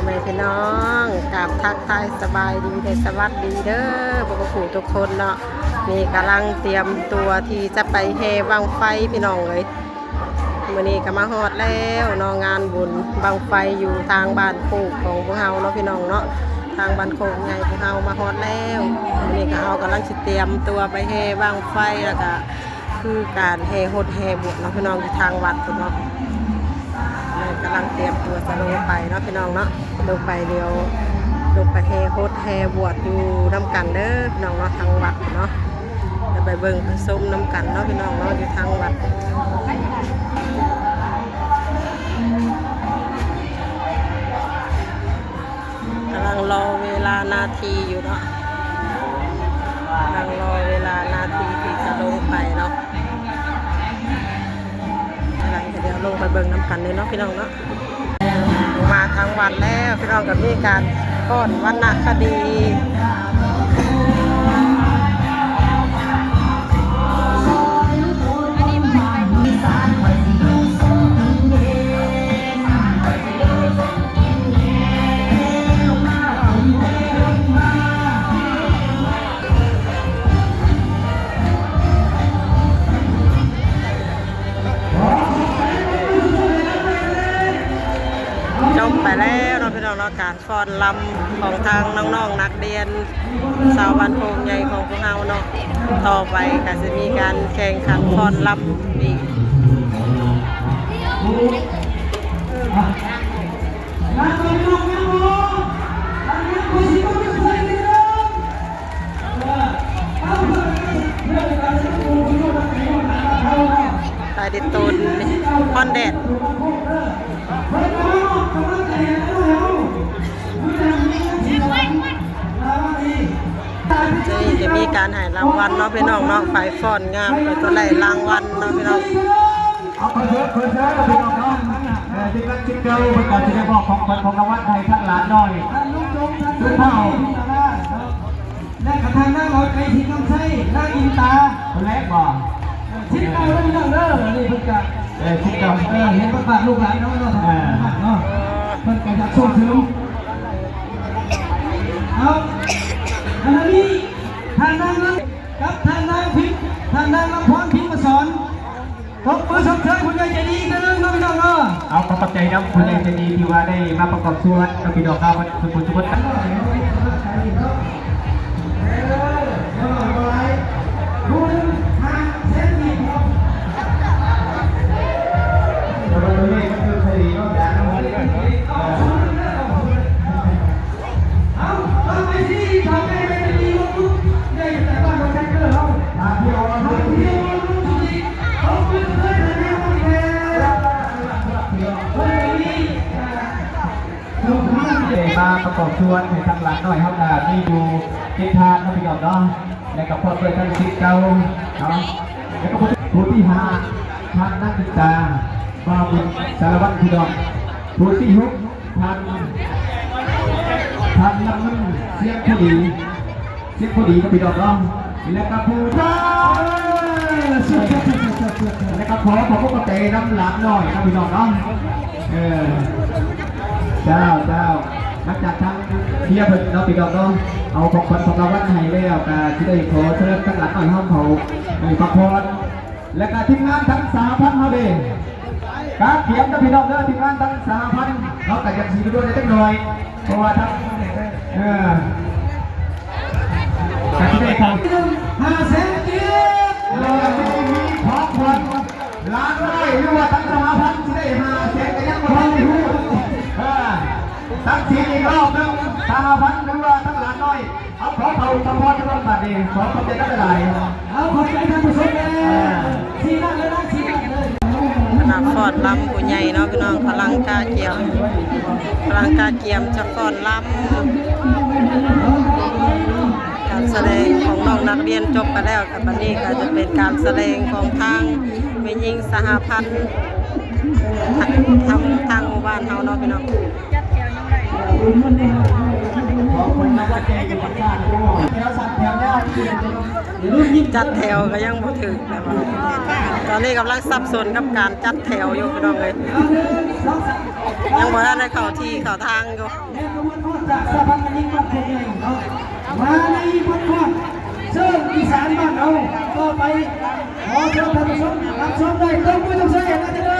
แม่พี่น้องกับทักทายสบายดีได้สวัสดีเด้อพวกผู้ทุกคนเนาะนี่กำลังเตรียมตัวที่จะไปแห่บังไฟพี่น้องเลยมื้อนี้ก็มาฮอดแล้วเนาะงานบุญบังไฟอยู่ทางบ้านโคกของพวกเฮาเนาะพี่น้องเนาะทางบ้านโคกใหญ่พวกเฮามาฮอดแล้วมื้อนี้ก็เฮากำลังสิเตรียมตัวไปแห่บังไฟแล้วก็คือการแห่โหดแห่บวชเนาะพี่น้องที่ทางวัดเนาะกำลังเตรียมตัวจะลงไปเนาะพี่น้องเนาะลงไปเดียวลงไปแห่โหดแห่บวชอยู่น้ำกันเด้อพี่น้องเนาะทางวัดเนาะจะไปเบิ่งผสมน้ำกันเนาะพี่น้องเนาะอยู่ทางวัดกำลังรอเวลานาทีอยู่เนาะกำลังรอเวลานาทีที่จะลงไปเนาะเดี๋ยวลงไปเบิ่งน้ำกันเลยเนาะพี่น้องเนาะมาทางวันแล้วพี่น้องกับมีการก้อนวรรณคดีจบไปแล้วเนาะพี่น้องเนาะการฟ้อนลำของทางน้องๆนักเรียนสาวบ้านโพงใหญ่ของพวกเราเนาะต่อไปก็จะมีการแข่งขันฟ้อนลำอีกตายดิตูนคอนแดดจะมีการให้รางวัลเนาะพี่น้องเนาะฝ่ายฟ้อนงามตัวไหนรางวัลเนาะพี่น้องเอาเพิ่มพี่น้องเนาะที่รักชิคเกิลประกาศจะบอกของรางวัลไทยทั้งหลานหน่อยทุกเผ่าและกระทางหน้าเราใจทิ้งคำใช้หน้าอินตาคนแรกบอกชิคเกิลแล้วพี่น้องเด้อนี่เพิ่งจะชิคเกิลเห็นประกาศลูกหลานน้องเนาะเนาะเพิ่งจะส่งถึงเอาอันนี้ทางนางนั้นกับทางนางพิมพ์ทางนางลำพรพิมพ์มาสอนตบมือสมเชยคุณยายใจดีกันเลยเนาะพี่น้องเนาะเอาขอบใจน้ำคุณยายใจดีที่ว่าได้มาประกอบส่วนกับพี่น้องเราทุกคนทุกคนมาประกอบชวนในทางหลังหน่อยครับนี่ดูทิศทางนะพี่น้องเนาะและกับพ่อเพื่อนท่านชิดเก่าเนาะแล้วก็ผู้ที่หาทางนักศึกษามาบุญสารวัตรพี่น้องผู้ที่หกทางลำนั้นเสียงผู้ดีก็พี่น้องเนาะและกับผู้ท่าและกับขอพวกเตะน้ำหลังหน่อยนะพี่น้องเนาะเจ้าหลังจากทางเทียบเราปีดอกน้องเอาของคนของเราวัดให้แล้วการที่ได้ขอเชิญตั้งหลังหน่อยห้องเขาพักผ่อนและการทีมงานทั้ง3,000เขาเด้การเขียนกับพี่น้องเด้อทีมงานทั้ง3,000เราแต่ยังสีไปด้วยได้ตั้งหน่อยเพราะว่าทั้งการที่ได้เขา500,000กีบมีของคนล้านได้หรือว่าทั้ง3,000ที่ได้500,000ก็ยังไม่ทันรู้ทั้งทีอีกรอบนึง3,000หรือว่าทั้งหลานน้อยเอาขอเผาทำพอจะต้องบัดนี้ขอขอบใจก็ได้เอาขอบใจท่านผู้ชมเลยทีนั่งเลยนะทีนั่งเลยขนาดฟ้อนลำผู้ใหญ่เนาะพี่น้องพลังกาเกียมจะฟ้อนลำการแสดงของน้องนักเรียนจบไปแล้วกับวันนี้ก็จะเป็นการแสดงของทางแม่หญิงสหพันธ์ทางหมู่บ้านเฮาเนาะพี่น้อง ของคนนักแข่งอยู่ประชาชนแถวสัตว์แถวยาวที่รุ่นยิ่ง จัดแถวก็ยังบ่ถึงนะว่าตอนนี้กำลังสับสนกับการจัดแถวอยู่พี่น้องเลยยังบ่ทันได้เข้าที่เข้าทางอยู่ จากสะพานกันยิ่งมากเองเนาะมาในวันก่อนเชิญอีสานบ้านเราก็ไปขอเชิญท่านผู้ชมรับชมได้ต้องผู้ชมเสียงกันเด้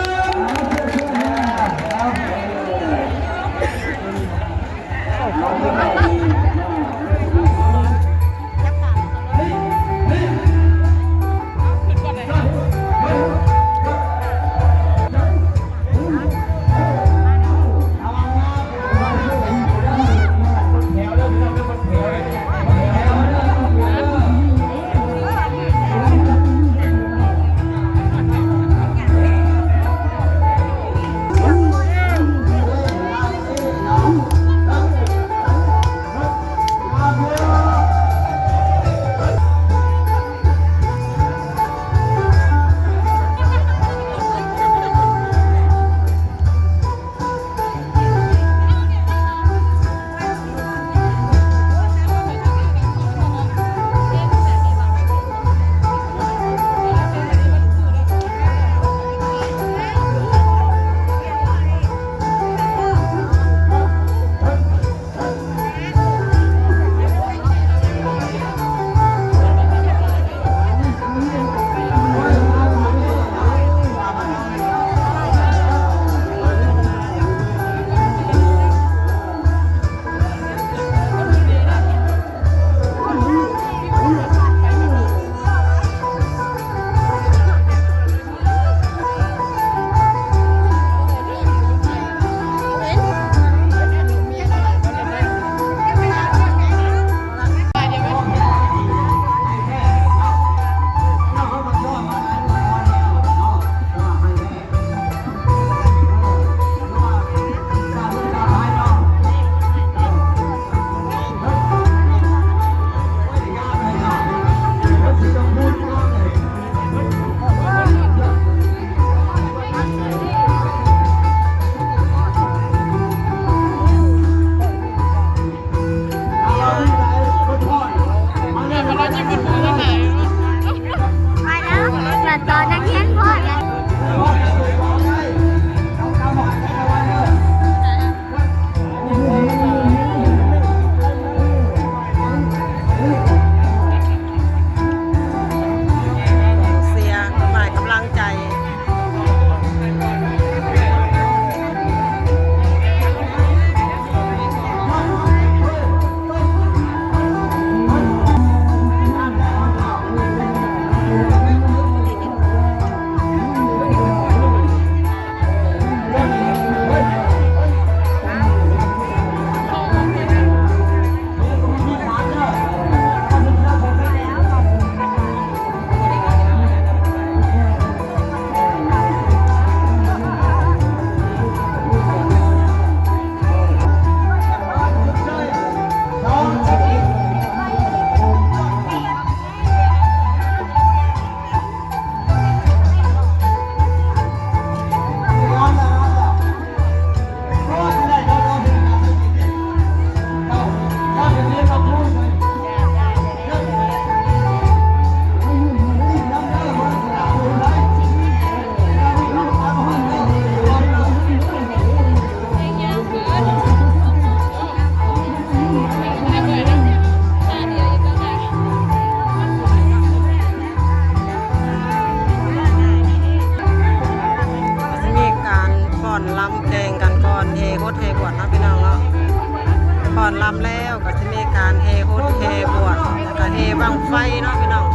ลำแล้วก็จะมีการเฮโฮสเฮบวชแล้วก็เฮบังไฟเนาะพี่น้อง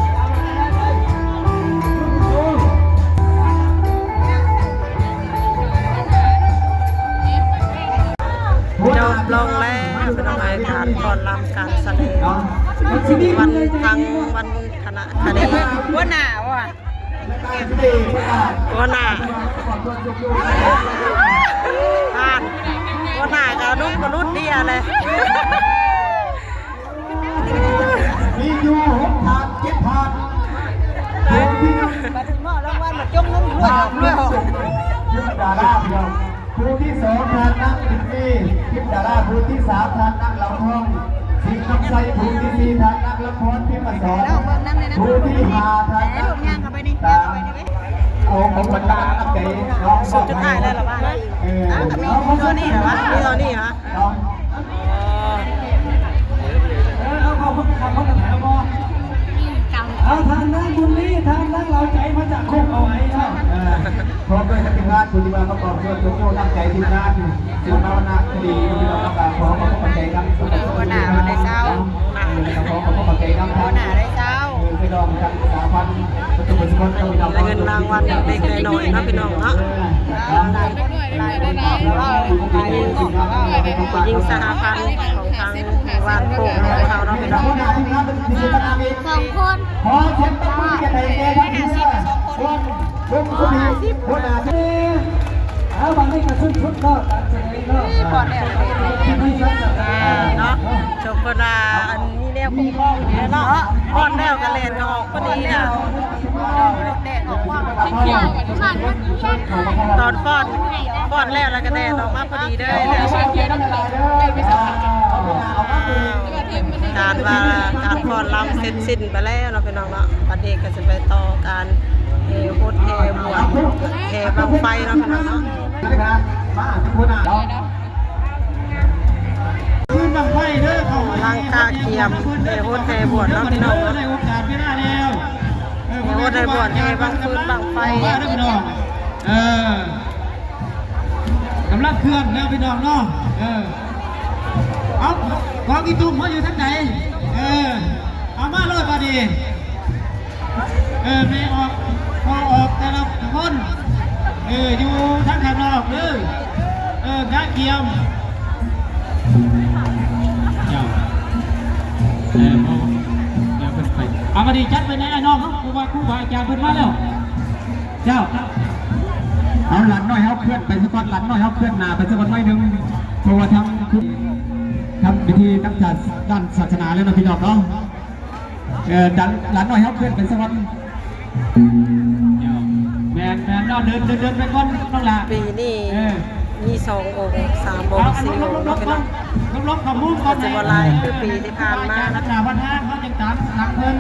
จบลงแล้วพี่น้องไอ้การก่อนลำการแสดงวันทั้งวันคณะคดีว่าหนาวอ่ะว่าหนาผ่านว่าหนากับนุ่มกับรุ่นเดียเลยมีอยู่6 ถาด 7 ถาดรางวัลมาจ้องน้ำด้วยทิพดาราเดียวผู้ที่2 ทานนั่งติดนี่ทิพดาราผู้ที่3 ทานนั่งเหล่าทอง ทีมน้ำใสผู้ที่สี่ทางนักละครที่มาสอนผู้ที่หาทางนักตามเอาของบรรดาอักเกยน้อง สุดจะถ่ายได้หรอวะมีตัวนี้เหรอวะมีตัวนี้เหรอ เอาเขาคนขับรถแถวบอเอาทางด้านบุญนี้ทางด้านเราใจมาจากคุกเอาไว้ครับ พร้อมด้วยทีมงานคุณที่มาประกอบช่วยโจโจ้ตั้งใจทีมงานทีมภาวนาคดีที่เราต้องการขอขอบคุณใจกันขอขอบคุณใจกันพี่น้องกันสาพันประตูเป็นคนต้อง เงินรางวัลเล็กๆน้อยๆเนาะพี่น้องเนาะยิงสหพันธ์ของทางวานโป่งของเขาเนาะพี่น้อง 2 คน ขอเช็ดตาจะได้แก่ทั้งคนคนนี้คนอาชีพ เอาบางทีก็ชุดก็การแสดงก็ ก่อนเนี่ย ไม่ใช่สัตว์ เนาะโชคดาอันนี้แนวคุ้มครองอยู่เนาะก่อนแล้วก็เล่นก็ออกพอดีน่ะตอนฟ้อนแล้วก็แดดออกมาพอดีเด้อเนี่ยการฟ้อนรำเสร็จสิ้นไปแล้วเนาะพี่น้องเนาะประเด็นก็จะไปต่อการโคตรแห่บวชแห่บังไฟเนาะพี่น้องเนาะ มาทุกคนอ่ะ ขึ้นบังไฟเด้อเขา ลังกาเกียมโคตรแห่บวชเนาะพี่น้องเนาะ ในโอกาสไม่ได้แล้ว โคตรแห่บวชแห่บังฟืนบังไฟ มาเด้อพี่น้องกำลังเคลื่อนแล้วพี่น้องเนาะเอาของอีตุ้มเขาอยู่ทางไหนเอามาเลยพอดีไม่ออกพอออกแต่ละคนอยู่ทั้งข้างนอกเลยกาเกียมเจ้าเดี๋ยวขึ้นไปเอามาดีจัดไปแน่น้องครับครูบาอาจารย์เพิ่นมาแล้วเจ้า เอาหลังหน่อยเขาเคลื่อนไปสักวันหลังหน่อยเขาเคลื่อนหน้าไปสักวันหน่อยนึงเพราะว่าทำพิธีตั้งแต่ด้านศาสนาแล้วนะพี่น้องเนาะดันหลังหน่อยเขาเคลื่อนไปสักวัน แมนน้องเดินไปก่อนน้องละ ปีนี้มี2 องค์ 3 องค์ 4 องค์เนาะพี่น้อง ลบขมูลก่อน จะบลายคือปีที่ผ่านมานะ รักษาวัฒนธรรมเขาจังตามหลังเพิ่น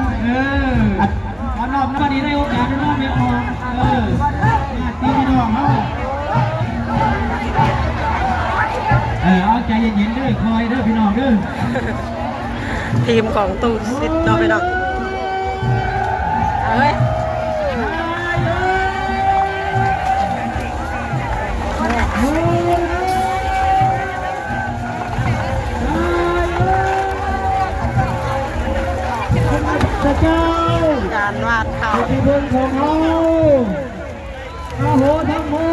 วันนอกวันนี้ได้โอกาสน้องเมียออกตีพี่น้องเขาเอาใจเย็นๆเด้อคอยเด้อพี่น้องเด้อ ทีมของตูสิทธิ์เนาะพี่น้องเฮ้ยการวาดเขา ที่เพิ่งของเราโอ้โหทั้งหมด